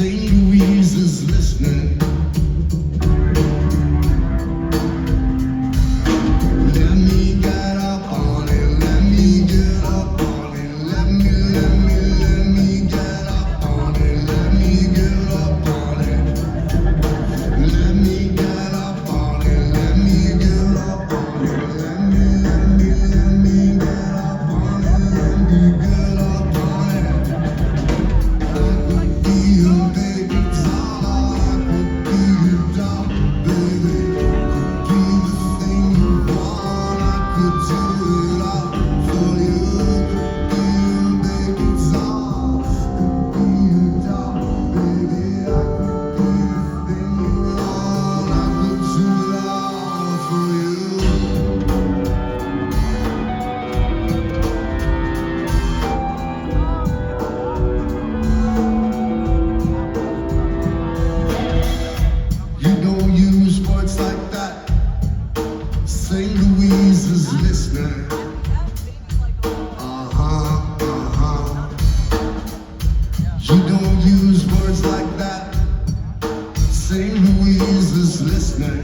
St. Louise is listening. Let me get up on it, let me get up on it, let me get up on it, let me get up on it. Let me get up on it, let me get up on it, let me get up on it, let me get up on it. I could be your baby doll, I could be your doll, baby. Be the thing you want, I could do it all for you. Could be your baby doll, could be your doll, baby. I could be the thing you want, I could do it all for you. You don't use words like that. St. Louise is listening. You don't use words like that. St. Louise is listening.